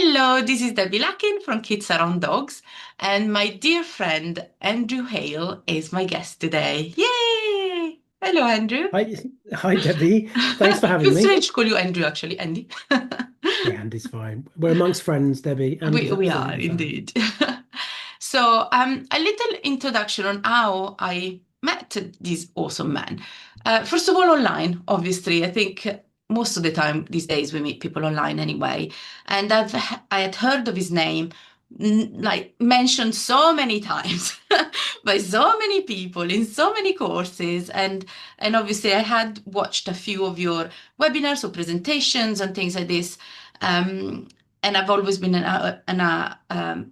Hello, this is Debbie Lakin from Kids Around Dogs, and my dear friend Andrew Hale is my guest today. Yay! Hello, Andrew. Hi, hi Debbie. Thanks for having Feels me. strange to call you Andrew, actually, Andy. Yeah, Andy's fine. We're amongst friends, Debbie. We, Andy's we are absolutely fine. indeed. So, a little introduction on how I met this awesome man. First of all, online, obviously. I think most of the time these days we meet people online anyway. And I had heard of his name, like mentioned so many times by so many people in so many courses. And obviously I had watched a few of your webinars or presentations and things like this. Um, and I've always been an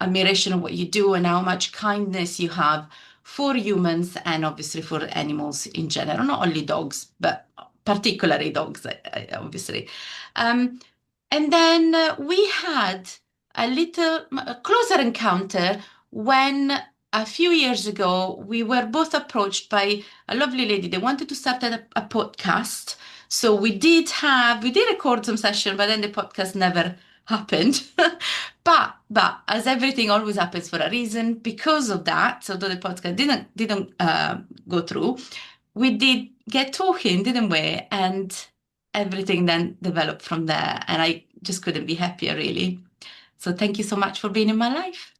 admiration of what you do and how much kindness you have for humans and obviously for animals in general, not only dogs, but particularly dogs, obviously. Um, and then we had a closer encounter when a few years ago we were both approached by a lovely lady. They wanted to start a podcast. So we did record some session, but then the podcast never happened. But as everything always happens for a reason, because of that, although the podcast didn't go through, we did get talking, didn't we? And everything then developed from there. And I just couldn't be happier, really. So thank you so much for being in my life.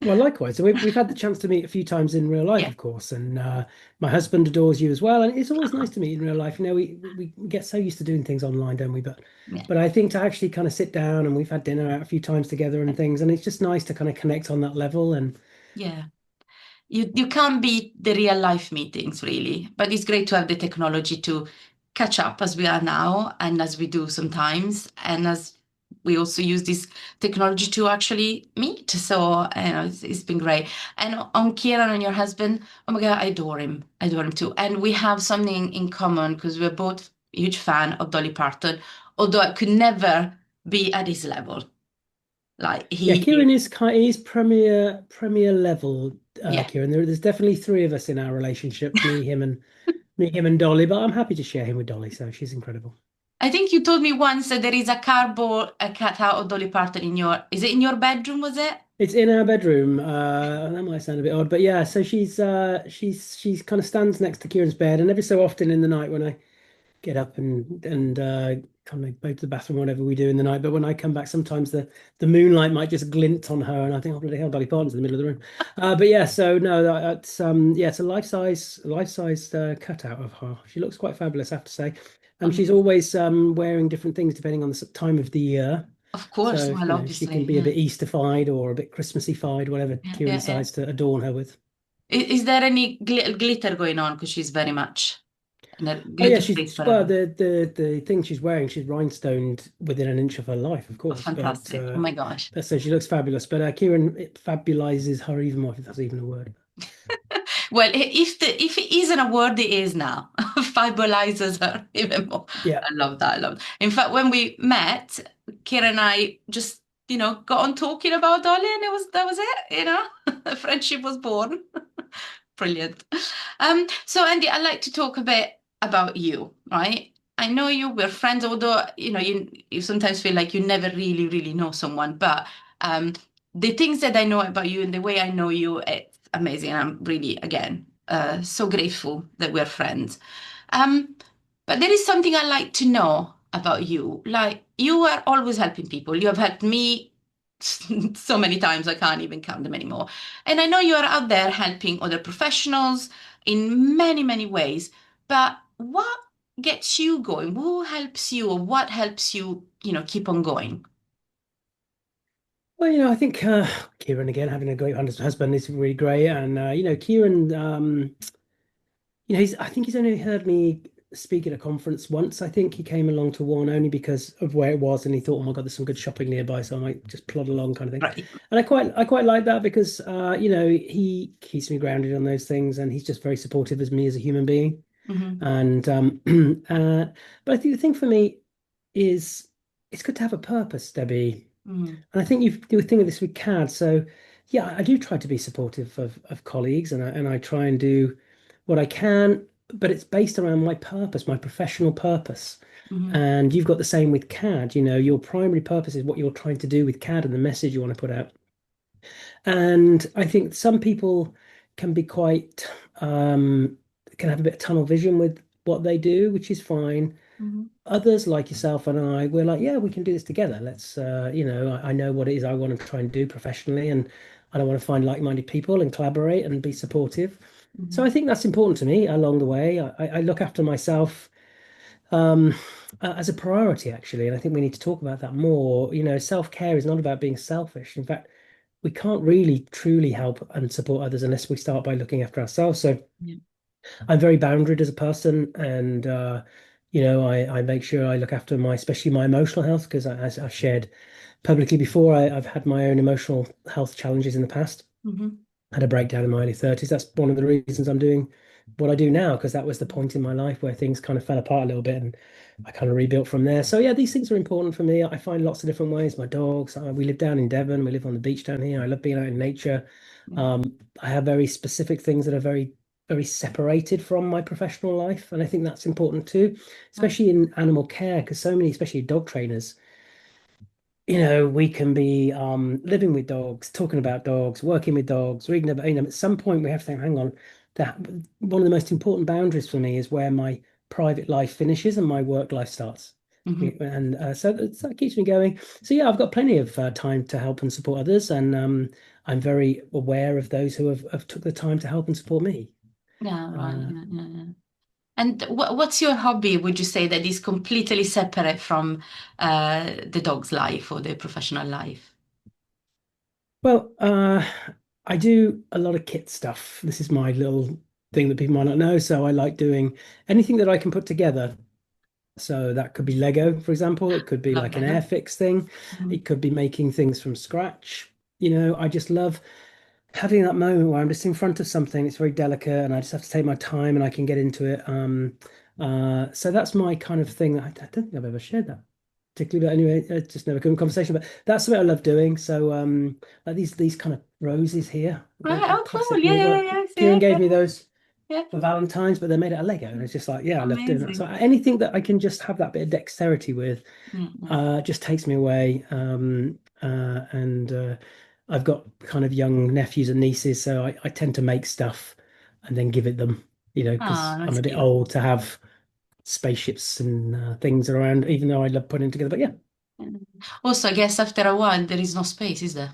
Well, likewise. So we've had the chance to meet a few times in real life, Yeah, of course, and my husband adores you as well. And it's always nice to meet in real life. You know, we get so used to doing things online, don't we? yeah, But I think to actually kind of sit down and we've had dinner out a few times together and things, and it's just nice to kind of connect on that level. And yeah. You can't beat the real life meetings, really, but it's great to have the technology to catch up as we are now and as we do sometimes, and as we also use this technology to actually meet. So, it's been great. And on Kieran and your husband, oh my God, I adore him. I adore him too. And we have something in common because we're both huge fan of Dolly Parton, although I could never be at his level. Like yeah, he, Kieran is he is premier level, yeah. Kieran. There's definitely three of us in our relationship, me, him, and Dolly. But I'm happy to share him with Dolly, so she's incredible. I think you told me once that there is a cardboard a cutout of Dolly Parton in your, is it in your bedroom, was it? It's in our bedroom. That might sound a bit odd, but yeah. So she's kind of stands next to Kieran's bed, and every so often in the night when I get up and kind of go to the bathroom, whatever we do in the night. But when I come back, sometimes the moonlight might just glint on her, and I think, oh bloody hell, Dolly Parton's in the middle of the room. But yeah, so no, that's yeah, it's a life size cutout of her. She looks quite fabulous, I have to say, and she's Amazing. always wearing different things depending on the time of the year. Of course, So, well, you know, she can obviously. be a Yeah. bit Easter-fied or a bit Christmassy-fied, whatever Yeah, Kieran yeah, yeah. decides to adorn her with. Is there any glitter going on? Because she's very much Oh yeah, glitter she's free well, forever. the thing she's wearing, she's rhinestoned within an inch of her life, of Oh, course. fantastic. Oh my gosh. But so she looks fabulous. But Kieran it fabulizes her even more, if that's even a word. Well, if it isn't a word, it is now. Fibrilizes her even more. Yeah. I love that. I love that. In fact, when we met, Kira and I just, got on talking about Dolly, and that was it. Friendship was born. Brilliant. So Andy, I'd like to talk a bit about you, right? I know you, we're friends, although, you sometimes feel like you never really, really know someone, but um, the things that I know about you and the way I know you, it's amazing. I'm really, again, so grateful that we're friends. Um, but there is something I like to know about you. Like, you are always helping people. You have helped me so many times, I can't even count them anymore. And I know you are out there helping other professionals in many, many ways. But what gets you going? Who helps you, or what helps you, keep on going? Well, I think Kieran again having a great husband is really great, and Kieran, I think he's only heard me speak at a conference once. I think he came along to one only because of where it was, and he thought, "Oh my God, there's some good shopping nearby, so I might just plod along," kind of thing. Right. And I quite like that because he keeps me grounded on those things, and he's just very supportive as me as a human being. Hmm. And but I think the thing for me is it's good to have a purpose, Debbie. Mm. And I think you do a thing of this with CAD. So yeah, I do try to be supportive of colleagues, and I try and do what I can, but it's based around my purpose, my professional purpose. Mhm. And you've got the same with CAD. Your primary purpose is what you're trying to do with CAD and the message you want to put out. And I think some people can be quite, can have a bit of tunnel vision with what they do, which is fine. Mhm. Others like yourself and I, we're like, yeah, we can do this together. Let's, I know what it is I want to try and do professionally, and I want to find like-minded people and collaborate and be supportive. So I Mhm. think that's important to me along the way. I look after myself um, as a priority, actually, and I think we need to talk about that more. Self-care is not about being selfish. In fact, we can't really truly help and support others unless we start by looking after ourselves. So Yeah. I'm very boundaried as a person, and I make sure I look after especially my emotional health because, as I shared publicly before, I've had my own emotional health challenges in the past. Mhm. Had a breakdown in my early 30s. That's one of the reasons I'm doing what I do now, because that was the point in my life where things kind of fell apart a little bit, and I kind of rebuilt from there. So yeah, these things are important for me. I find lots of different ways. My dogs, we live down in Devon. We live on the beach down here. I love being out in nature. Yeah. I have very specific things that are very, very separated from my professional life, and I think that's important too, Oh. especially in animal care, because so many, especially dog trainers, we can be living with dogs, talking about dogs, working with dogs, reading about, at some point we have to think, hang on, that one of the most important boundaries for me is where my private life finishes and my work life starts. Mhm. And so that keeps me going. So yeah, I've got plenty of time to help and support others, and I'm very aware of those who have took the time to help and support me. Yeah, right. Uh, Yeah, yeah, yeah. And what's your hobby, would you say, that is completely separate from the dog's life or the professional life? well, I do a lot of kit stuff. This is my little thing that people might not know. So I like doing anything that I can put together. So that could be Lego, for example. It could be Love like an Lego. Airfix thing. Mhm. It could be making things from scratch. I just love having that moment where I'm just in front of something. It's very delicate, and I just have to take my time, and I can get into it. So that's my kind of thing. I don't think I've ever shared that particularly, but anyway, it's just never come in conversation. But that's something I love doing. So like these kind of roses here, Right. the Oh, cool. classic Yeah, little yeah, work. yeah. I see Kieran it. gave Yeah, me those yeah. for Valentine's, but they're made out of Lego, and it's just like, yeah, I love doing that. So Amazing. anything that I can just have that bit of dexterity with Mm-hmm. just takes me away. And I've got kind of young nephews and nieces, so I tend to make stuff and then give it them, Oh, because I'm that's a bit cute. old to have spaceships and things around, even though I love putting together. But yeah, Mm. Also, I guess after a while there is no space, is there?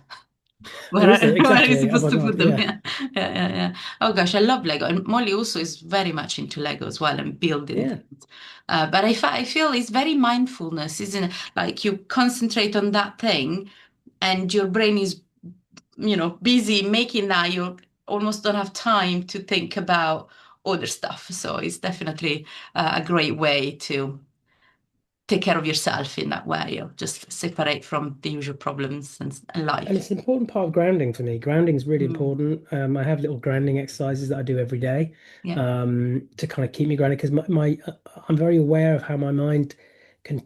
there Where is where are you exactly. supposed Otherwise, to put not. them? Yeah, Yeah, yeah, yeah, yeah. Oh gosh, I love Lego, and Molly also is very much into Lego as well and building yeah. things. But I feel it's very mindfulness, isn't it? Like you concentrate on that thing, and your brain is, busy making that. You almost don't have time to think about other stuff. So it's definitely a great way to take care of yourself in that way, or just separate from the usual problems and And life. it's an important part of grounding for me. Grounding is really Mm, important. I have little grounding exercises that I do every day yeah, to kind of keep me grounded because I'm very aware of how my mind can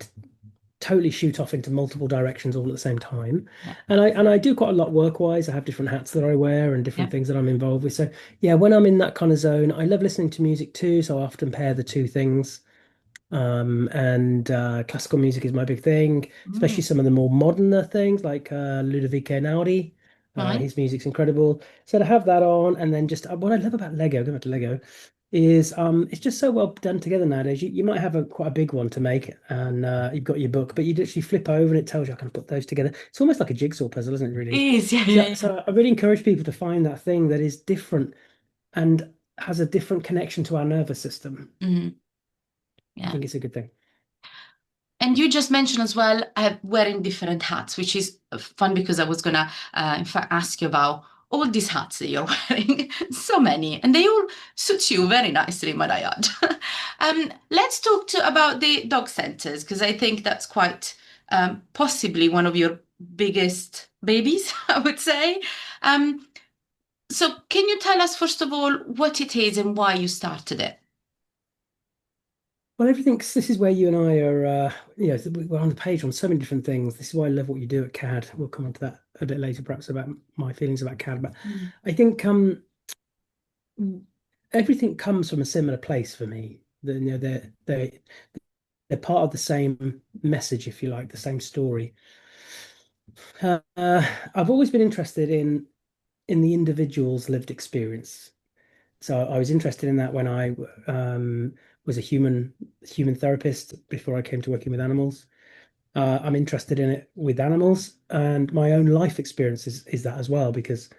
totally shoot off into multiple directions all at the same time. yeah, And I do quite a lot work-wise. I have different hats that I wear and yeah. different things that I'm involved with. So yeah, when I'm in that kind of zone, I love listening to music too. So I often pair the two things. And classical music is my big thing, especially Mm, some of the more moderner things like Ludovico Einaudi. right. His music's incredible. So to have that on, and then just what I love about Lego, going back to Lego, is it's just so well done together nowadays. You might have quite a big one to make, and you've got your book, but you literally flip over and it tells you I can put those together. It's almost like a jigsaw puzzle, isn't it, It really? is, yeah, So, yeah, yeah. so I really encourage people to find that thing that is different and has a different connection to our nervous system. Mm, I yeah. think it's a good thing. And you just mentioned as well wearing different hats, which is fun because I was gonna, in fact, ask you about all these hats that you're wearing. So many, and they all suit you very nicely, might I add. Let's talk about the dog centers because I think that's quite possibly one of your biggest babies, I would say. Um, so, can you tell us first of all what it is and why you started it? Well, this is where you and I are, we're on the page on so many different things. This is why I love what you do at CAD. We'll come on to that a bit later, perhaps about my feelings about CAD. But Mm. I think everything comes from a similar place for me. The, you know, the they're part of the same message, if you like, the same story. Uh, I've always been interested in the individual's lived experience. So I was interested in that when I was a human therapist before I came to working with animals. I'm interested in it with animals, and my own life experience is that as well, because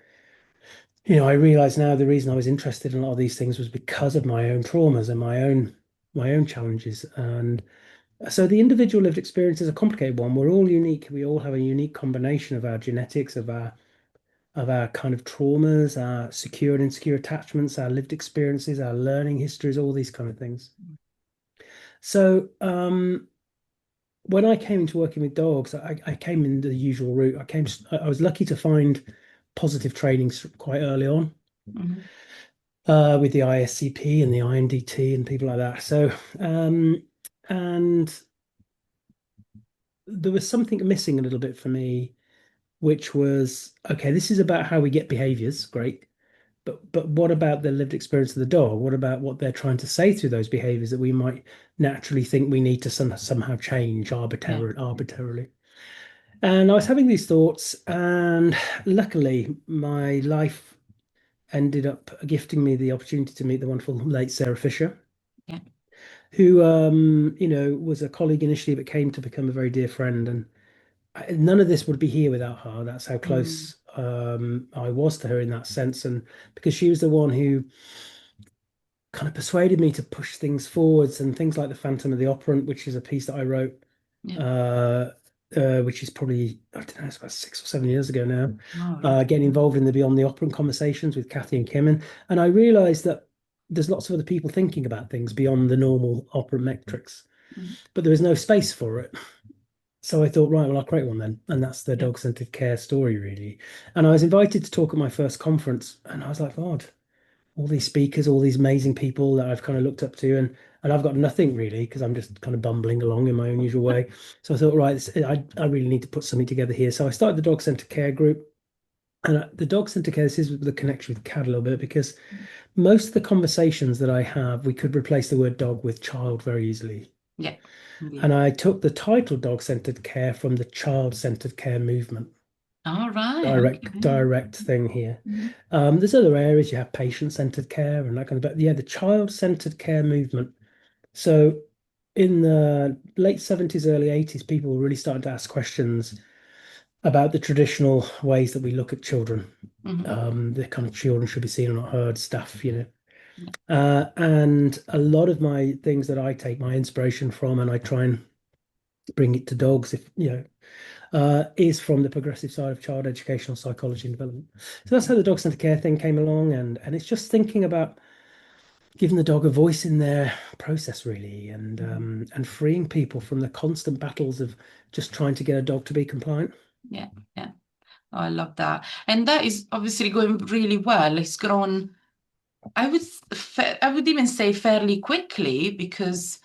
I realize now the reason I was interested in a lot of these things was because of my own traumas and my own challenges. And so the individual lived experience is a complicated one. We're all unique. We all have a unique combination of our genetics, of our kind of traumas, our secure and insecure attachments, our lived experiences, our learning histories, all these kind of things. So when I came into working with dogs, I came in the usual route. I was lucky to find positive trainings quite early on, Mhm. with the ISCP and the INDT and people like that. So and there was something missing a little bit for me, which was, okay, this is about how we get behaviors, great. But what about the lived experience of the dog? What about what they're trying to say through those behaviors that we might naturally think we need to somehow change Yeah. arbitrarily? And I was having these thoughts, and luckily, my life ended up gifting me the opportunity to meet the wonderful late Sarah Fisher, Yeah. who, was a colleague initially, but came to become a very dear friend. And none of this would be here without her. That's how Mm. close I was to her in that sense, and because she was the one who kind of persuaded me to push things forwards, and things like the Phantom of the Operant, which is a piece that I wrote, Yeah. uh, which is probably, I don't know, it's about 6 or 7 years ago now. All right. Getting involved in the Beyond the Operant conversations with Kathy and Kim, and I realized that there's lots of other people thinking about things beyond the normal operant metrics, Mm. but there was no space for it. So I thought, right, well, I'll create one then. And that's the Yeah. dog-centered care story, really. And I was invited to talk at my first conference, and I was like, God, all these speakers, all these amazing people that I've kind of looked up to, and I've got nothing really because I'm just kind of bumbling along in my own usual way. So I thought, right, I really need to put something together here. So I started the dog centre care group, and the dog centre care, this is the connection with CAD a little bit, because most of the conversations that I have, we could replace the word dog with child very easily. Yeah. Indeed. And I took the title dog centered care from the child centered care movement. All right. Direct Okay. direct thing here. Mhm. There's other areas you have patient-centered care and that kind of, but yeah, the child-centered care movement. So in the late 70s, early 80s, people were really starting to ask questions about the traditional ways that we look at children. Mhm. The kind of children should be seen and not heard stuff. Yeah. And a lot of my things that I take my inspiration from, and I try and bring it to dogs, is from the progressive side of child educational psychology and development. So that's how the dog centered care thing came along, and it's just thinking about giving the dog a voice in their process, really, and Mhm. freeing people from the constant battles of just trying to get a dog to be compliant. Yeah. Yeah. Oh, I love that. And that is obviously going really well. It's grown, I would even say fairly quickly because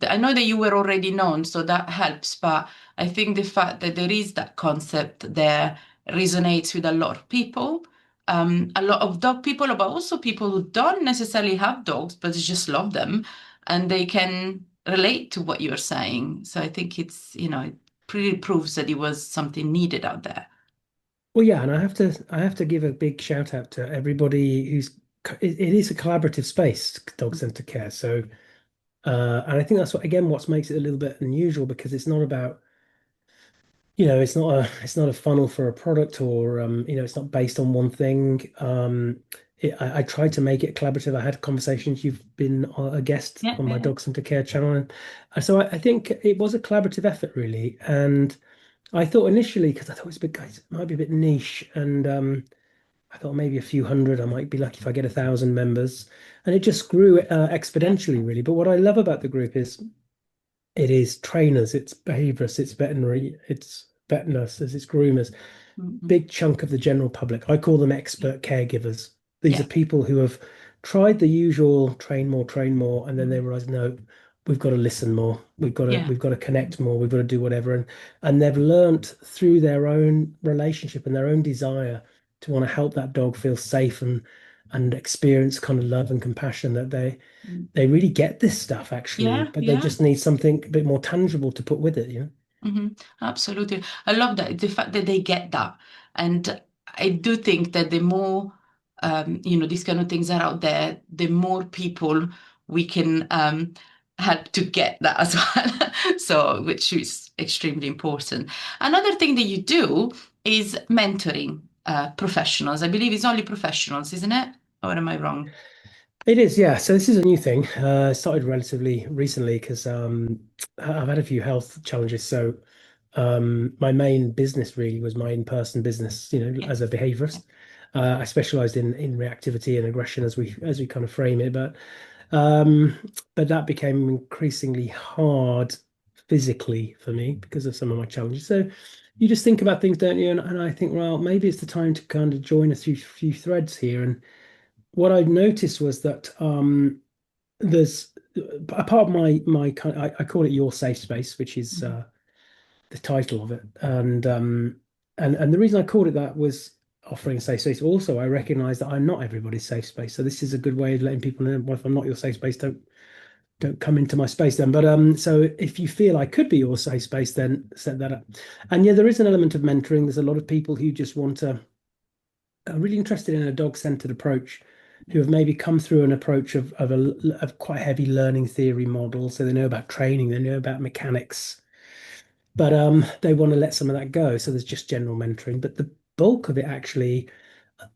I know that you were already known, so that helps. But I think the fact that there is that concept there resonates with a lot of people, a lot of dog people, but also people who don't necessarily have dogs, but just love them, and they can relate to what you're saying. So I think it pretty proves that it was something needed out there. Well, yeah, and I have to give a big shout out to everybody it is a collaborative space, dog centered care. So, and I think that's what makes it a little bit unusual, because it's not about, it's not a funnel for a product, or it's not based on one thing. I tried to make it collaborative. I had conversations. You've been a guest Yeah, on my yeah, Dog Center Care channel, and so I think it was a collaborative effort, really. And I thought initially, because I thought it might be a bit niche, and I thought maybe a few hundred. I might be lucky if I get 1,000 members, and it just grew yeah. exponentially, really. But what I love about the group is it is trainers, it's behaviorists, it's veterinary, it's vet nurses, it's groomers, Mhm. big chunk of the general public. I call them Yeah, expert caregivers. These are yeah. people who have tried the usual train more, and then they Mhm. realize, no, we've got to listen more. We've got to Yeah. we've got to connect more. We've got to do whatever. And they've learnt through their own relationship and their own desire to want to help that dog feel safe, and experience kind of love and compassion that Mm. they really get this stuff actually, Yeah, but they yeah. just need something a bit more tangible to put with it, you know? Absolutely. I love that, the fact that they get that. And I do think that the more, these kind of things are out there, the more people we can help to get that as well. So, which is extremely important. Another thing that you do is mentoring professionals. I believe it's only professionals, isn't it? Or am I wrong? It is, yeah. So this is a new thing. Started relatively recently because I've had a few health challenges. So my main business really was my in-person business, Yeah. as a behaviorist. I specialized in reactivity and aggression as we kind of frame it, um, but that became increasingly hard physically for me because of some of my challenges. So you just think about things, don't you? And I think, well, maybe it's the time to kind of join a few threads here. And what I noticed was that there's a part of my kind I call it your safe space, which is Mhm. the title of it, and the reason I called it that was offering a safe space. Also, I recognize that I'm not everybody's safe space, so this is a good way of letting people know, well, if I'm not your safe space, don't come into my space then. But so if you feel I could be your safe space, then set that up. And yeah, there is an element of mentoring. There's a lot of people who just want to are really interested in a dog-centered approach, who have maybe come through an approach of quite heavy learning theory model. So they know about training, they know about mechanics, but they want to let some of that go. So there's just general mentoring, but the bulk of it actually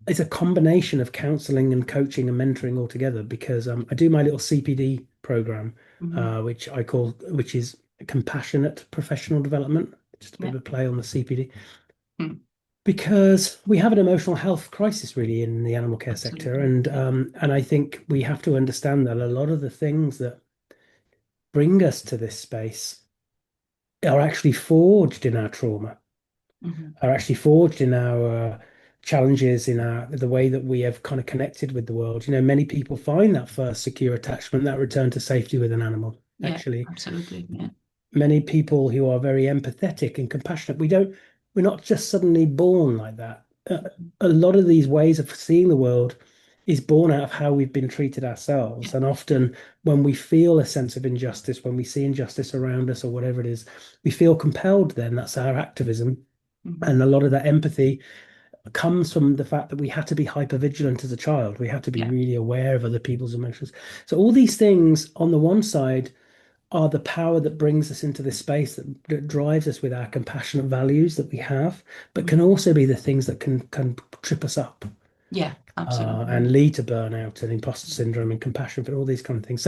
is a combination of counseling and coaching and mentoring all together. Because I do my little CPD program, Mhm. which is compassionate professional development, just a bit Yeah, of a play on the CPD, mm, because we have an emotional health crisis really in the animal care sector, absolutely. Yeah. and I think we have to understand that a lot of the things that bring us to this space are actually forged in our trauma, Mhm. are actually forged in our challenges, in our the way that we have kind of connected with the world. Many people find that first secure attachment, that return to safety with an animal. Yeah, Actually, absolutely. Yeah. many people who are very empathetic and compassionate. We're not just suddenly born like that. Mhm. A lot of these ways of seeing the world is born out of how we've been treated Yeah. ourselves. And often when we feel a sense of injustice, when we see injustice around us or whatever it is, we feel compelled then. That's our activism. Mhm. And a lot of that empathy comes from the fact that we had to be hyper vigilant as a child. We had to be Yeah. really aware of other people's emotions. So all these things on the one side are the power that brings us into this space that drives us with our compassionate values that we have, but can Mhm. also be the things that can trip us up Yeah, absolutely. and lead to burnout and imposter syndrome and compassion for all these kind of things.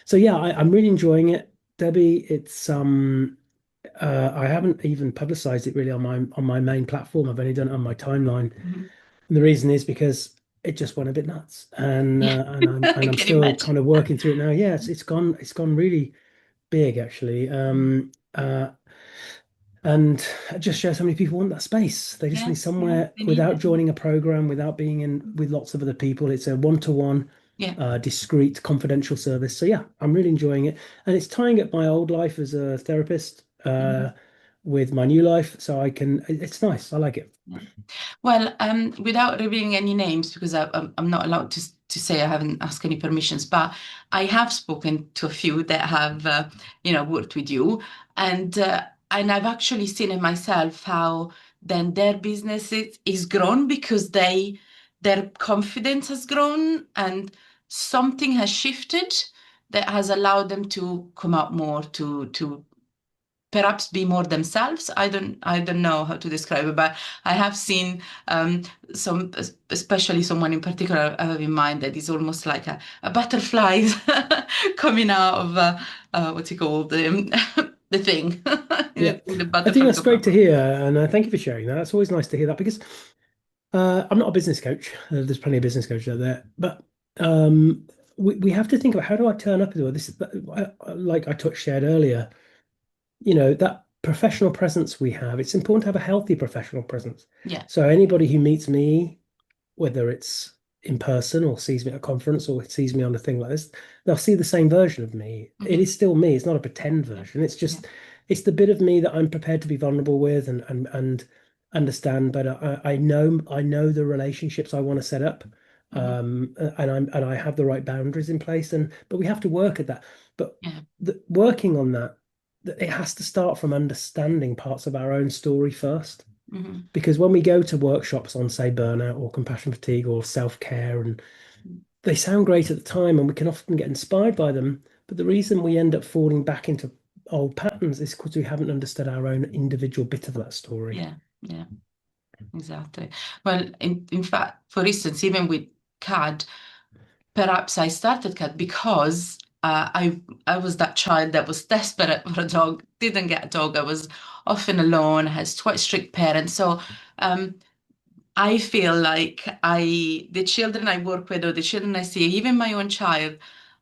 So yeah, I'm really enjoying it, Debbie. It's I haven't even publicized it really on my main platform. I've only done it on my timeline, Mhm. and the reason is because it just went a bit nuts, Yeah, and I I'm can still imagine. kind of working through it now. Yeah, it's gone really big actually. And it just shows how many people want that space. They just Yeah, need yeah, somewhere they need without it. joining a program, without being in with lots of other people. It's a one-to-one, Yeah. discreet, confidential service. So yeah, I'm really enjoying it, and it's tying up my old life as a therapist Mhm. with my new life, so I can. It's nice. I like it. Yeah. Well, without revealing any names, because I'm not allowed to say I haven't asked any permissions, but I have spoken to a few that have, worked with you, and I've actually seen it myself how then their business is grown because their confidence has grown and something has shifted that has allowed them to come out more to perhaps be more themselves. I don't know how to describe it, but I have seen some, especially someone in particular I have in mind that is almost like a butterfly coming out of what's it called, the thing, Yeah, in the I think butterfly that's great to compartment. hear, and thank you for sharing that. That's always nice to hear that because I'm not a business coach. There's plenty of business coaches out there, but we have to think about how do I turn up as well. This is like I touched shared earlier. That professional presence we have. It's important to have a healthy professional presence. Yeah. So anybody who meets me, whether it's in person or sees me at a conference or sees me on a thing like this, they'll see the same version of me. It Hmm. is still me. It's not a pretend Yeah. version. Yeah. It's the bit of me that I'm prepared to be vulnerable with and understand. But I know the relationships I want to set up. Mhm. And I have the right boundaries in place, and but we have to work at that. But Yeah. working on that, it has to start from understanding parts of our own story first. Mhm. Because when we go to workshops on, say, burnout or compassion fatigue or self-care, and they sound great at the time, and we can often get inspired by them. But the reason we end up falling back into old patterns is because we haven't understood our own individual bit of that story. Yeah. Yeah. Exactly. Well, in fact, for instance, even with CAD, perhaps I started CAD because I was that child that was desperate for a dog, didn't get a dog. I was often alone, has quite strict parents. So um, I feel like the children I work with or the children I see, even my own child,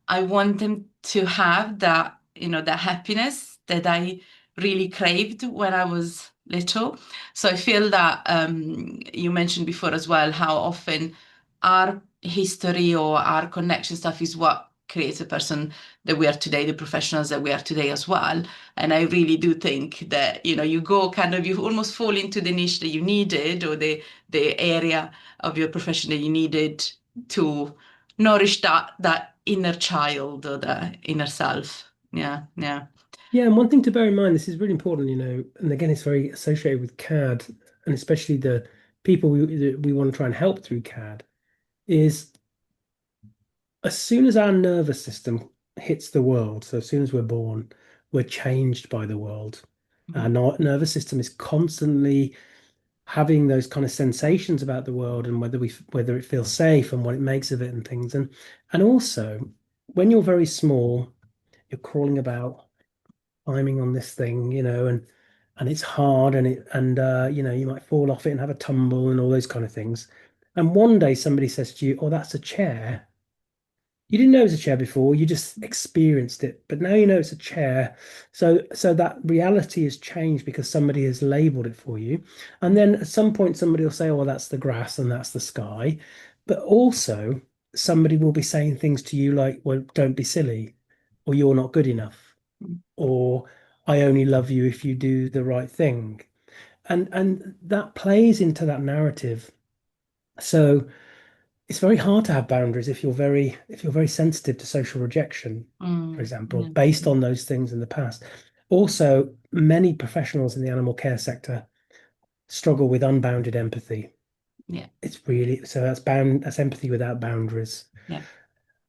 I want them to have that, that happiness that I really craved when I was little. So I feel that you mentioned before as well how often our history or our connection stuff is what creates a person that we are today, the professionals that we are today as well. And I really do think that, you go kind of, you almost fall into the niche that you needed or the area of your profession that you needed to nourish that inner child or the inner self. Yeah, yeah. Yeah, and one thing to bear in mind, this is really important, and again, it's very associated with CAD, and especially the people that we want to try and help through CAD, is as soon as our nervous system hits the world, so as soon as we're born, we're changed by the world. Our Mhm. nervous system is constantly having those kind of sensations about the world and whether it feels safe and what it makes of it and things. And also, when you're very small, you're crawling about, climbing on this thing, and it's hard and you might fall off it and have a tumble and all those kind of things. And one day somebody says to you, "Oh, that's a chair." You didn't know it was a chair before, you just experienced it, but now you know it's a chair. So that reality has changed because somebody has labeled it for you. And then at some point somebody will say, "Oh, well, that's the grass and that's the sky." But also somebody will be saying things to you like, "Well, don't be silly," or "You're not good enough," or "I only love you if you do the right thing." And that plays into that narrative. So it's very hard to have boundaries if you're very sensitive to social rejection, for example, Yeah, based on those things in the past. Also, many professionals in the animal care sector struggle with unbounded empathy. yeah, It's really so that's empathy without boundaries. yeah.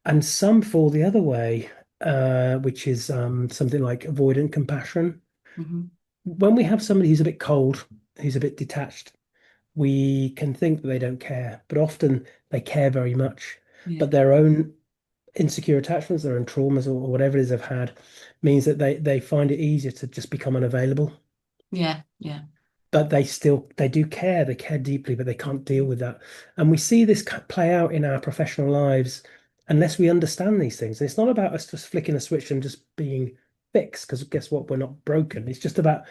And some fall the other way, which is something like avoidant compassion. Hmm. When we have somebody who's a bit cold, who's a bit detached, we can think that they don't care, but often they care very much. Yeah, But their own insecure attachments, their own traumas, or whatever it is they've had, means that they find it easier to just become unavailable. yeah, yeah. But they do care, they care deeply, but they can't deal with that. And we see this play out in our professional lives unless we understand these things. And it's not about us just flicking a switch and just being fixed, because guess what? We're not broken. It's just about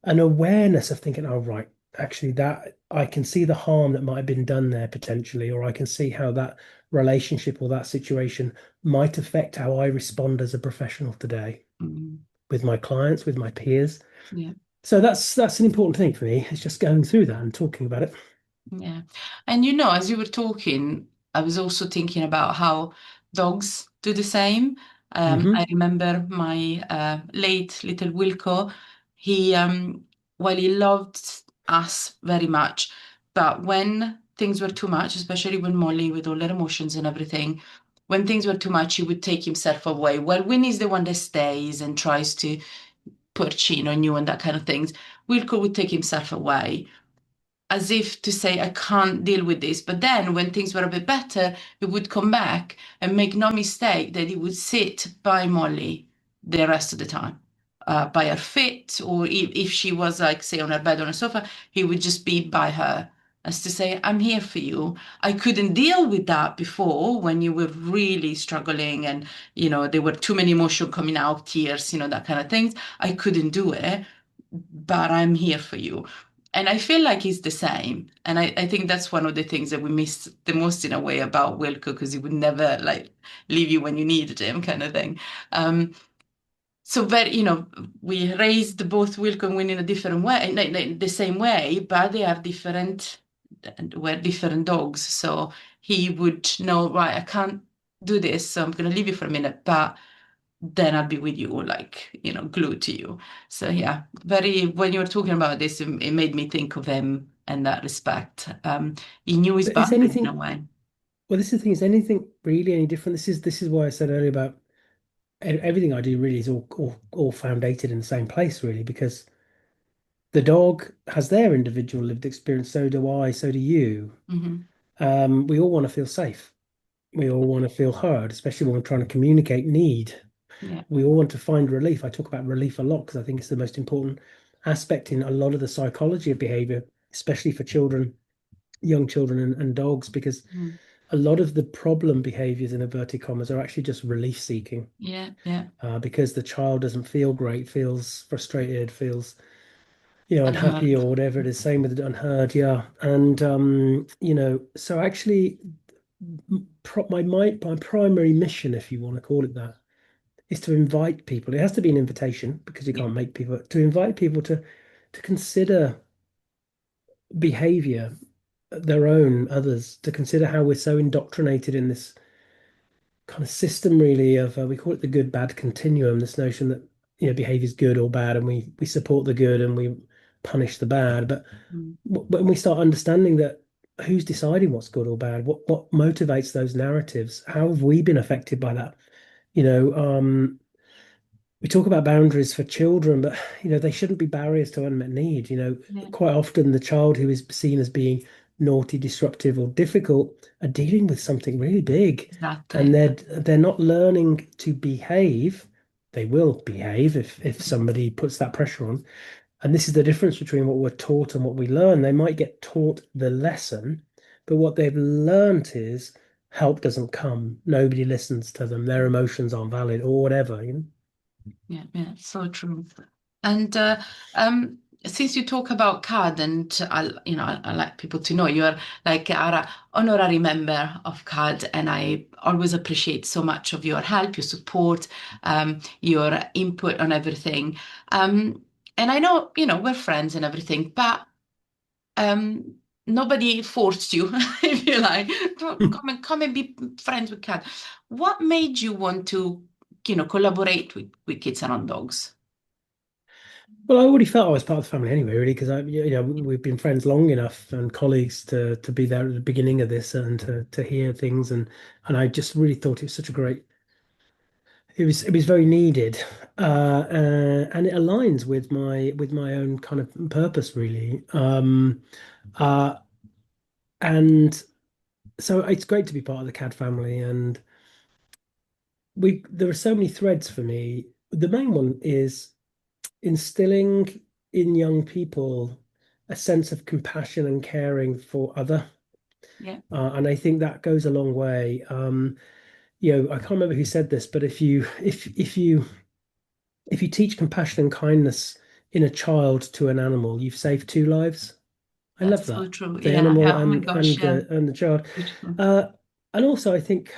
an awareness of thinking, oh, right, actually, that I can see the harm that might have been done there potentially, or I can see how that relationship or that situation might affect how I respond as a professional today Mm, with my clients, with my peers. yeah. So that's an important thing for me. It's just going through that and talking about it. Yeah. And as you were talking, I was also thinking about how dogs do the same. I Hmm. remember my late little Wilco. He, while he loved us very much, but when things were too much, especially with Molly, with all her emotions and everything, when things were too much, he would take himself away. Well, Winnie's the one that stays and tries to put chin on you and that kind of things. Wilco would take himself away as if to say, I can't deal with this. But then when things were a bit better, he would come back and make no mistake that he would sit by Molly the rest of the time, by her feet, or if she was like, say, on her bed on a sofa, he would just be by her as to say, I'm here for you. I couldn't deal with that before when you were really struggling and, there were too many emotions coming out, tears, that kind of things. I couldn't do it, but I'm here for you. And I feel like he's the same. And I think that's one of the things that we miss the most in a way about Wilco, because he would never like leave you when you needed him, kind of thing. Um, so very, we raised both Wilco and Winnie in a different way, the same way, but they are different, we're different dogs. So he would know, right, I can't do this, so I'm going to leave you for a minute, but then I'll be with you, like, glued to you. So yeah, when you were talking about this, it made me think of him and that respect. He knew his But is boundaries in a anything, way. well, this is the thing, is anything really any different? This is why I said earlier about everything I do really is all foundated in the same place, really, because the dog has their individual lived experience, so do I, so do you. Hmm. We all want to feel safe. We all want to feel heard, especially when we're trying to communicate need. Yeah. We all want to find relief. I talk about relief a lot because I think it's the most important aspect in a lot of the psychology of behavior, especially for children, young children and dogs, because Mm. a lot of the problem behaviors in inverted commas are actually just relief seeking, Yeah. Yeah. because the child doesn't feel great, feels frustrated, feels unhappy Unheard. or whatever it is. Same with the unheard, yeah. And so actually, my primary mission, if you want to call it that, is to invite people. It has to be an invitation because you Yeah. can't make people, to invite people to consider behavior, their own, others, to consider how we're so indoctrinated in this kind of system, really, of we call it the good bad continuum. This notion that behavior is good or bad, and we support the good and we punish the bad. But Mm. when we start understanding that, who's deciding what's good or bad? What motivates those narratives? How have we been affected by that? You know, we talk about boundaries for children, but they shouldn't be barriers to unmet need. Yeah. Quite often the child who is seen as being naughty, disruptive, or difficult are dealing with something really big, and Exactly. they're not learning to behave. They will behave if somebody puts that pressure on. And this is the difference between what we're taught and what we learn. They might get taught the lesson, but what they've learned is help doesn't come. Nobody listens to them. Their emotions aren't valid or whatever. Yeah, yeah, so true. And since you talk about CAD, and I like people to know you're like an honorary member of CAD, and I always appreciate so much of your help, your support, your input on everything. Um, and I know, we're friends and everything, but um, nobody forced you, if you like, to come and be friends with cat. What made you want to, collaborate with kids around dogs? Well, I already felt I was part of the family anyway, really, because we've been friends long enough and colleagues to be there at the beginning of this and to hear things, and I just really thought it was such a great. It was very needed, and it aligns with my own kind of purpose, really. Uh, and so it's great to be part of the CAD family, and we there are so many threads for me. The main one is instilling in young people a sense of compassion and caring for other. Yeah, And I think that goes a long way. I can't remember who said this, but if you teach compassion and kindness in a child to an animal, you've saved two lives. I love that's so that. true. The Yeah, animal yeah. Oh my and gosh, and yeah. the child. Beautiful. Uh, and also I think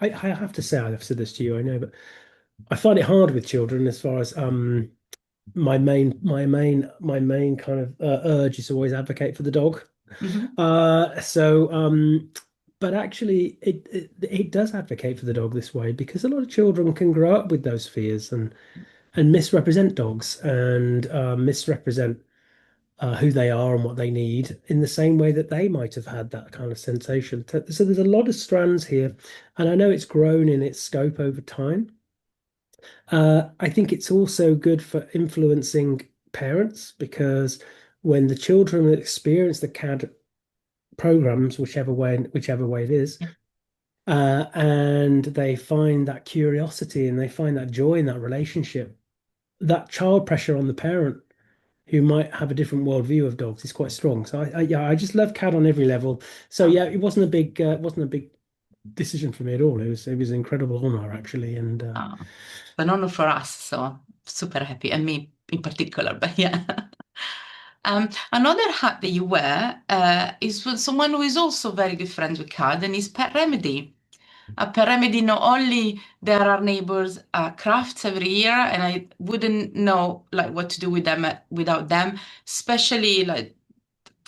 I have to say, I've said this to you, I know, but I find it hard with children as far as my main kind of urge is to always advocate for the dog. Hmm. But actually, it does advocate for the dog this way because a lot of children can grow up with those fears and misrepresent dogs and misrepresent who they are and what they need in the same way that they might have had that kind of sensation. So there's a lot of strands here, and I know it's grown in its scope over time. I think it's also good for influencing parents because when the children experience the CAD programs, whichever way it is, Yeah, and they find that curiosity and they find that joy in that relationship, that child pressure on the parent who might have a different worldview of dogs is quite strong. So yeah, I just love CAD on every level. So oh, yeah, it wasn't a big decision for me at all. It was an incredible honor actually, and oh. An honor for us, so super happy, and me in particular, but yeah. Another hat that you wear is for someone who is also very good friends with CAD, and is Pet Remedy. Pet Remedy, not only there are neighbors crafts every year, and I wouldn't know like what to do with them without them, especially like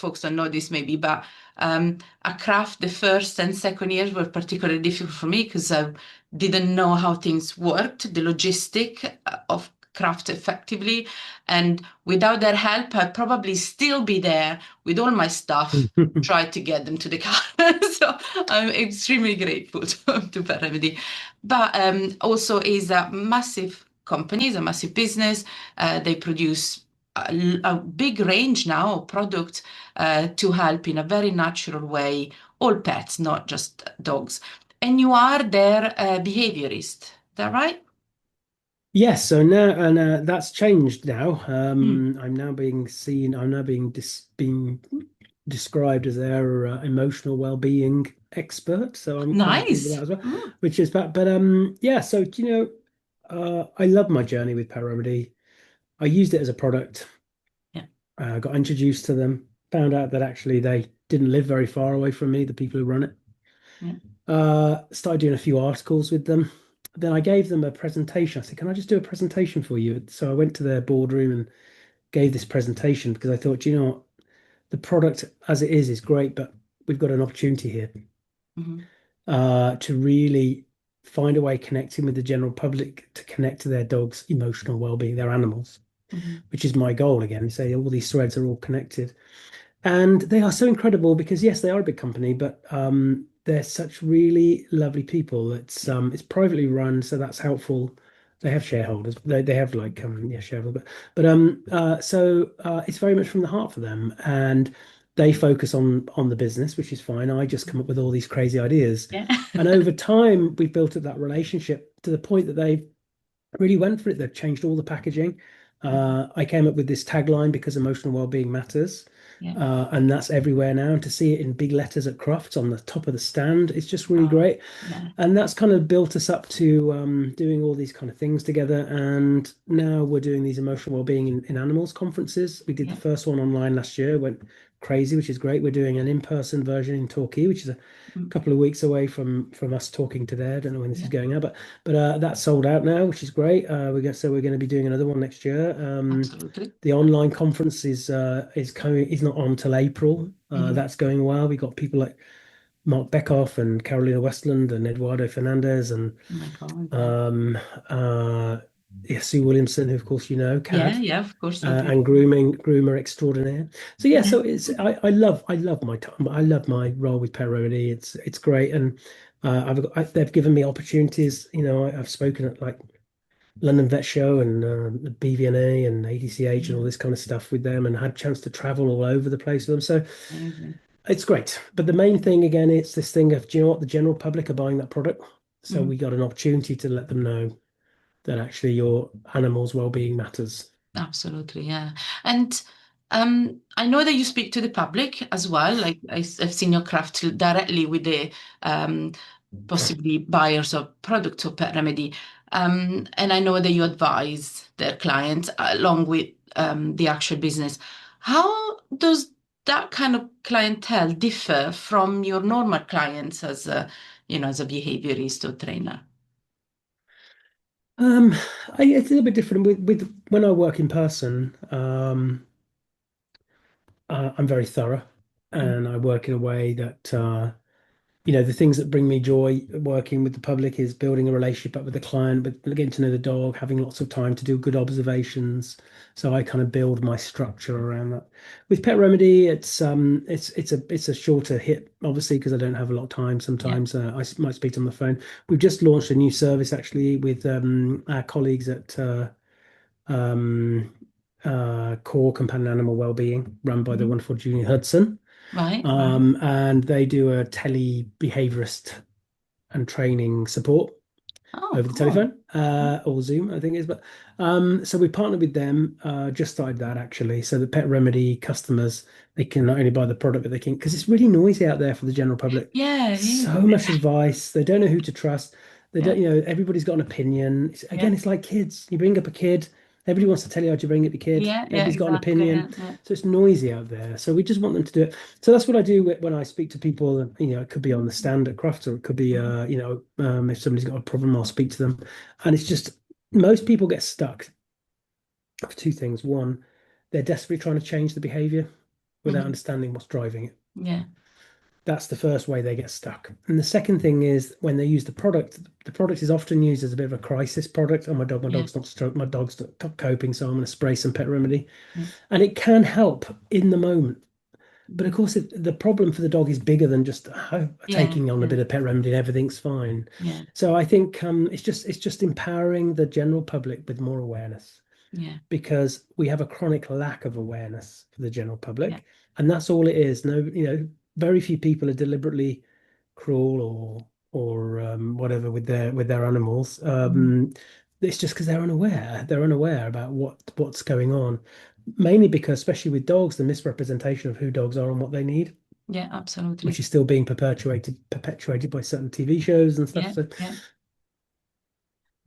folks don't know this maybe, but at craft, the first and second years were particularly difficult for me because I didn't know how things worked, the logistic of craft effectively. And without their help, I'd probably still be there with all my stuff, try to get them to the car. So I'm extremely grateful to Pet Remedy. But also is a massive company, is a massive business. They produce a big range now of products to help in a very natural way all pets, not just dogs. And you are their behaviorist. Is that right? Yes, so now and that's changed now. Mm. I'm now being described as their emotional well-being expert. So I'm quite happy with that Nice. as well, Mm. which is but yeah. So do you know, I love my journey with Pet Remedy. I used it as a product. Yeah, Got introduced to them. Found out that actually they didn't live very far away from me, the people who run it. yeah. Started doing a few articles with them. Then I gave them a presentation. I said, "Can I just do a presentation for you?" So I went to their boardroom and gave this presentation because I thought, you know what, the product as it is great, but we've got an opportunity here Hmm. to really find a way connecting with the general public to connect to their dog's emotional well-being, their animals, Hmm. which is my goal again. Say all these threads are all connected. And they are so incredible because yes, they are a big company, but they're such really lovely people. Yeah, It's privately run, so that's helpful. They have shareholders. They have like yeah, shareholders, but it's very much from the heart for them, and they focus on the business, which is fine. I just come up with all these crazy ideas, yeah. and over time we've built up that relationship to the point that they really went for it. They've changed all the packaging. Mhm. I came up with this tagline because emotional well-being matters. Yeah. And that's everywhere now. And to see it in big letters at Crufts on the top of the stand, it's just really Oh, great. yeah. And that's kind of built us up to doing all these kind of things together. And now we're doing these emotional well-being in animals conferences. We did the Yeah. first one online last year, went crazy, which is great. We're doing an in-person version in Torquay, which is a Mm. couple of weeks away from us talking today. I don't know when this is Yeah. going out, but that's sold out now, which is great. We're going to be doing another one next year. Absolutely. The online conference is coming is not on till April. Hmm. That's going well. We got people like Mark Beckhoff and Carolina Westland and Eduardo Fernandez and Oh my God. Yeah. um, uh, yeah, Sue Williamson, who of course you know, Yeah. CAD, Yeah. Of course I do. and groomer extraordinaire. So yeah, Yeah. so it's I love my time. I love my role with Peroni. It's great, and they've given me opportunities. You know, I've spoken at like London Vet Show and the BVNA and ADCH and all Yeah. this kind of stuff with them, and had a chance to travel all over the place with them. So Amazing. it's great. But the main thing again, it's this thing of, do you know what, the general public are buying that product, so Mhm. we got an opportunity to let them know that actually your animal's well-being matters. Absolutely, yeah. And I know that you speak to the public as well. Like I've seen your craft directly with the um, possibly buyers of products of Pet Remedy. And I know that you advise their clients along with the actual business. How does that kind of clientele differ from your normal clients as as a behaviorist or trainer? Um, it's a little bit different with when I work in person. I'm very thorough, Mm. and I work in a way that the things that bring me joy working with the public is building a relationship up with the client, but getting to know the dog, having lots of time to do good observations. So I kind of build my structure around that. With Pet Remedy, it's a shorter hit, obviously, because I don't have a lot of time. Yeah. Sometimes might speak on the phone. We've just launched a new service actually with our colleagues at um, Core Companion Animal Wellbeing, run by the Mhm. wonderful Julie Hudson. Right, right. And they do a tele behaviorist and training support Oh, over the cool. telephone or Zoom, I think it is. But so we partnered with them, just started that actually. So the Pet Remedy customers, they can not only buy the product, but they can, because it's really noisy out there for the general public. Yeah, yeah, So much advice. They don't know who to trust. They yeah, don't, everybody's got an opinion. yeah, Again, it's like kids. You bring up a kid, everybody wants to tell you how to bring up your kid. yeah, yeah, Everybody's got an exactly. Yeah, opinion. yeah. So it's noisy out there. So we just want them to do it. So that's what I do when I speak to people. It could be on the stand at Crufts, or it could be, Mhm. if somebody's got a problem, I'll speak to them. And it's just most people get stuck for two things. One, they're desperately trying to change the behavior. without Mhm. understanding what's driving it. Yeah. That's the first way they get stuck. And the second thing is when they use the product is often used as a bit of a crisis product. Oh, my Yeah. dog's not stroke, my dog's not coping, so I'm going to spray some pet remedy. Yeah. And it can help in the moment. But of Mhm. course, the problem for the dog is bigger than just Yeah. taking on a Yeah. bit of pet remedy and everything's fine. Yeah. So I think it's just empowering the general public with more awareness Yeah. because we have a chronic lack of awareness for the general Yeah. public, and that's all it is. No, very few people are deliberately cruel or whatever with their animals. Mhm. It's just because they're unaware. They're unaware about what's going on. Mainly because, especially with dogs, the misrepresentation of who dogs are and what they need, Yeah. which Absolutely. is still being perpetuated by certain TV shows and stuff. Yeah. So, Yeah.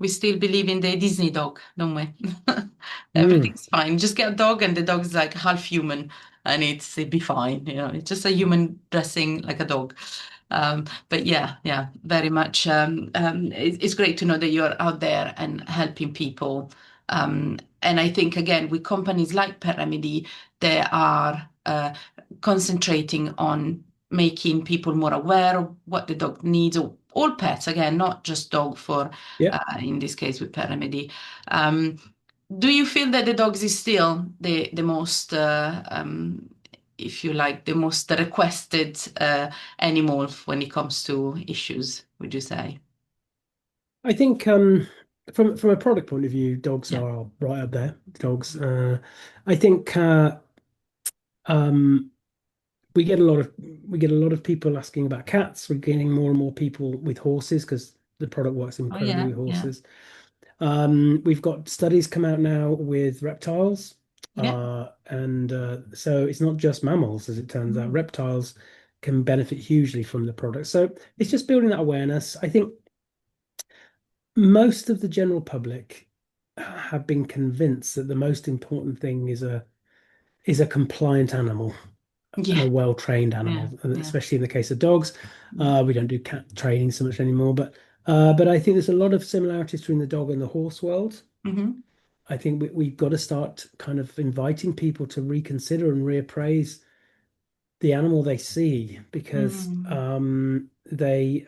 We still believe in the Disney dog, don't we? mm, Everything's fine. Just get a dog, and the dog is like half human, and it'd be fine. It's just a human dressing like a dog. But yeah, yeah, very much. It's great to know that you're out there and helping people. And I think again, with companies like Pet Remedy, they are concentrating on making people more aware of what the dog needs, or all pets, again, not just dog for yeah. in this case with Pet Remedy. Um, do you feel that the dogs is still the most, if you like, the most requested animal when it comes to issues, would you say? I think from a product point of view, dogs Yeah. are right up there. Dogs. I think um, we get a lot of people asking about cats. We're getting more and more people with horses because the product works Oh, incredibly yeah, with yeah, horses. We've got studies come out now with reptiles, yeah. and so it's not just mammals, as it turns out. Mm, Reptiles can benefit hugely from the product. So it's just building that awareness. I think most of the general public have been convinced that the most important thing is a compliant animal and yeah, a well-trained yeah, animal, and yeah. especially in the case of dogs. Mm, We don't do cat training so much anymore, but I think there's a lot of similarities between the dog and the horse world. mhm, I think we've got to start kind of inviting people to reconsider and reappraise the animal they see because mm, they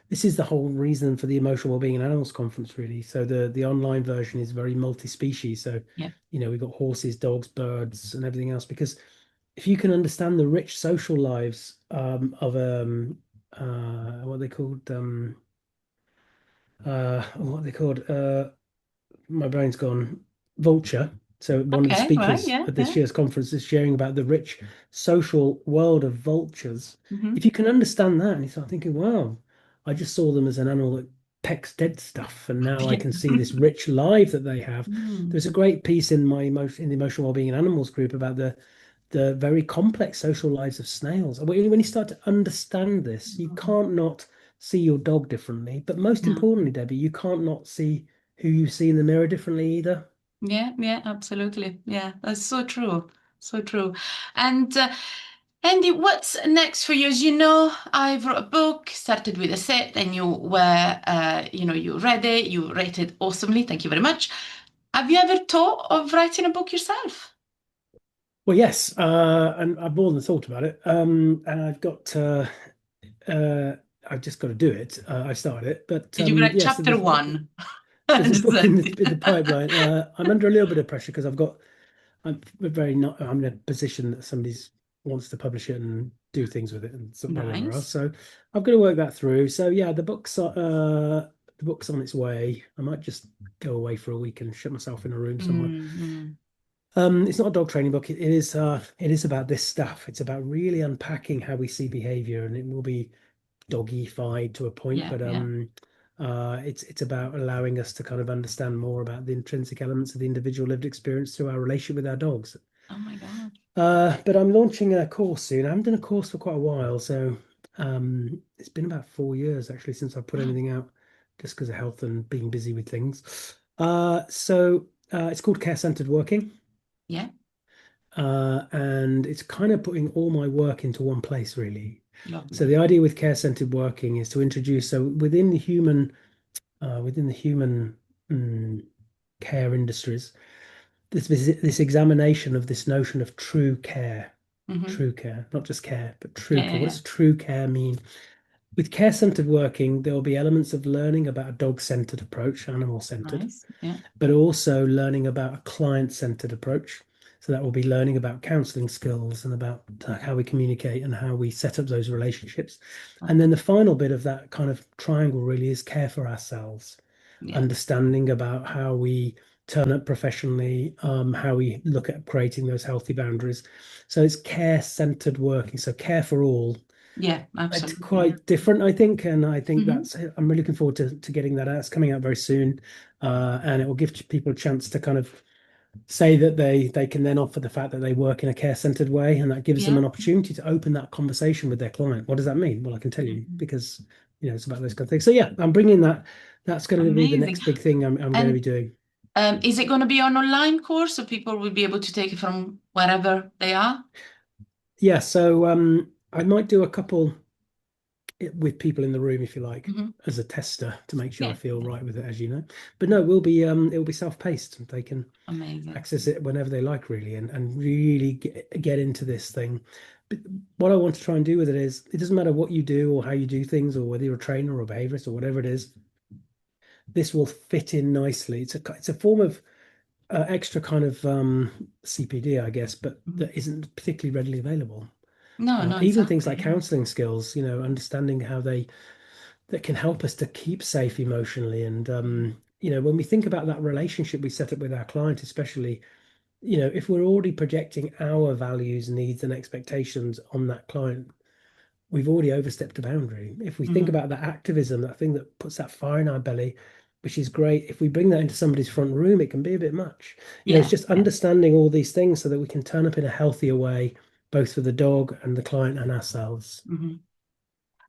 this is the whole reason for the Emotional Wellbeing in Animals conference, really. So the online version is very multi-species. So yeah. we've got horses, dogs, birds, and everything else. Because if you can understand the rich social lives of what are they called what are they called my brain's gone, vulture. So one of the Okay, right, speakers yeah, at this yeah. year's conference is sharing about the rich social world of vultures. If Hmm. you can understand that, and you start thinking, wow, I just saw them as an animal that pecks dead stuff, and now I Yeah. can see this rich life that they have. Mm, There's a great piece in in the emotional wellbeing in animals group about the very complex social lives of snails. When you start to understand this, you mm, can't not see your dog differently. But most no. importantly, Debbie, you can't not see who you see in the mirror differently either. Yeah, yeah, absolutely. Yeah, that's so true. So true. And Andy, what's next for you? As you know, I wrote a book, started with a set, and you read it, you rated awesomely. Thank you very much. Have you ever thought of writing a book yourself? Well, yes, and I've more than thought about it. And uh, I've just got to do it. I started it, but Did you write yes, chapter there's one there's and a just book in send the it? pipeline. I'm under a little bit of pressure because I'm very not I'm in a position that somebody's wants to publish it and do things with it and whatever else. Nice. So I've got to work that through. So yeah, the book's on its way. I might just go away for a week and shut myself in a room somewhere. Mm. It's not a dog training book. It is about this stuff. It's about really unpacking how we see behavior, and it will be doggified to a point, Yeah, but yeah. it's about allowing us to kind of understand more about the intrinsic elements of the individual lived experience through our relationship with our dogs. Oh my God. But I'm launching a course soon. I haven't done a course for quite a while, so it's been about 4 years actually since I put Wow. anything out, just because of health and being busy with things. So it's called Care-Centered Working. Yeah, And it's kind of putting all my work into one place, really. So the lovely. idea with care-centered working is to introduce, so within the human mm, care industries, this examination of this notion of true care. Hmm. True care, not just care, but true Yeah, care. yeah, What yeah. does true care mean? With care-centered working, there will be elements of learning about a dog-centered approach, animal-centered, Nice. Yeah. but also learning about a client-centered approach. So that will be learning about counseling skills and about how we communicate and how we set up those relationships. And then the final bit of that kind of triangle really is care for ourselves, Yeah. understanding about how we turn up professionally, how we look at creating those healthy boundaries. So it's care-centered working. So care for all. Yeah, It's absolutely. Yeah. quite different, I think, and I think Hmm. that's. I'm really looking forward to getting that out. It's coming out very soon, and it will give people a chance to kind of say that they can then offer the fact that they work in a care-centered way, and that gives them Yeah. an opportunity to open that conversation with their client. What does that mean? Well, I can tell you Mhm. because it's about those kind of things. So yeah, I'm bringing that. That's going to be the Amazing. next big thing I'm going to be And doing. is it going to be an online course so people will be able to take it from wherever they are? Yeah, so I might do a couple with people in the room, if you like, Hmm. as a tester to make sure I Yeah. feel Yeah. right with it, as you know. But no, it will be self-paced. They can Amazing. access it whenever they like, really, and really get into this thing. But what I want to try and do with it is, it doesn't matter what you do or how you do things, or whether you're a trainer or a behaviorist or whatever it is, this will fit in nicely. It's a form of extra kind of CPD, I guess, but Mhm. that isn't particularly readily available. No, no, Even things exactly. like Yeah. counseling skills, understanding how they that can help us to keep safe emotionally. And when we think about that relationship we set up with our client, especially, if we're already projecting our values, needs, and expectations on that client, we've already overstepped a boundary. If we think Mhm. about that activism, that thing that puts that fire in our belly, which is great, if we bring that into somebody's front room, it can be a bit much. It's Yeah. just Yeah. understanding all these things so that we can turn up in a healthier way, both for the dog and the client and ourselves. Mhm.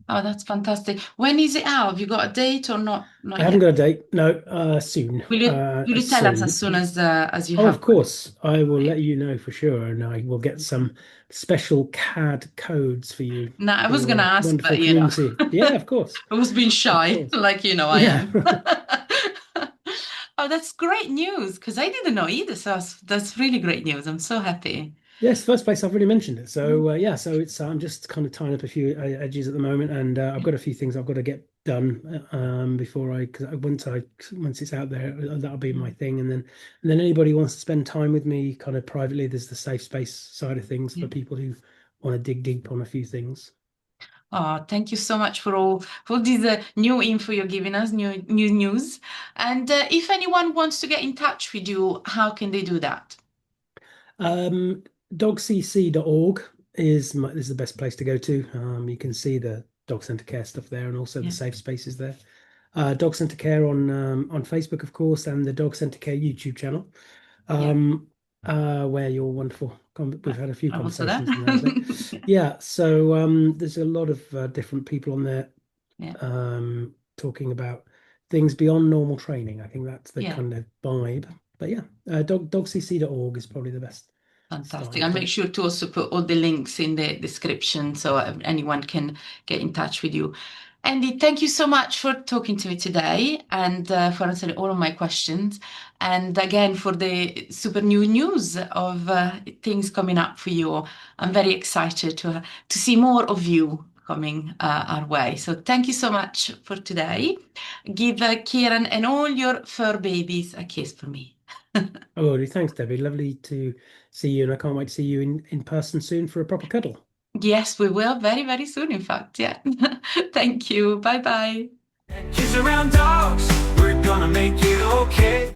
Oh, that's fantastic. When is it out? Have you got a date or not? I Not haven't yet. got a date. No, soon. Will you tell us Soon. as you Oh, have of one? course. I will Right. let you know for sure, and I will get some special CAD codes for you, No, I for was gonna your ask, wonderful but community. Yeah, of course. I was being Of shy, course. like I Yeah. am. Oh, that's great news because I didn't know either. So that's really great news. I'm so happy. Yes, first place I've already mentioned it. Mhm. So yeah, so it's I'm just kind of tying up a few edges at the moment, and I've got a few things I've got to get done before because once it's out there, that'll be my Mhm. thing, and then anybody who wants to spend time with me kind of privately, there's the safe space side of things for Yeah. people who want to dig deep on a few things. Oh, thank you so much for this new info you're giving us, new news. And if anyone wants to get in touch with you, how can they do that? Um, dogcc.org is the best place to go to. You can see the dog centre care stuff there, and also the Yeah, safe spaces there. Dog Centre Care on Facebook, of course, and the Dog Centre Care YouTube channel, yeah, um, where you're wonderful. We've right. had a few I'm also there. conversations in there, I think. Yeah, so there's a lot of different people on there Yeah, talking about things beyond normal training. I think that's the yeah. kind of vibe. But yeah, dogcc.org is probably the best Fantastic. starting I'll make point. sure to also put all the links in the description so anyone can get in touch with you. Andy, thank you so much for talking to me today and for answering all of my questions. And again, for the super new news of things coming up for you. I'm very excited to see more of you coming our way. So thank you so much for today. Give Kieran and all your fur babies a kiss for me. Oh, thanks, Debbie. Lovely to see you, and I can't wait to see you in person soon for a proper cuddle. Yes, we will very, very soon, in fact. Yeah. Thank you. Bye bye. Kids around dogs, we're gonna make it okay.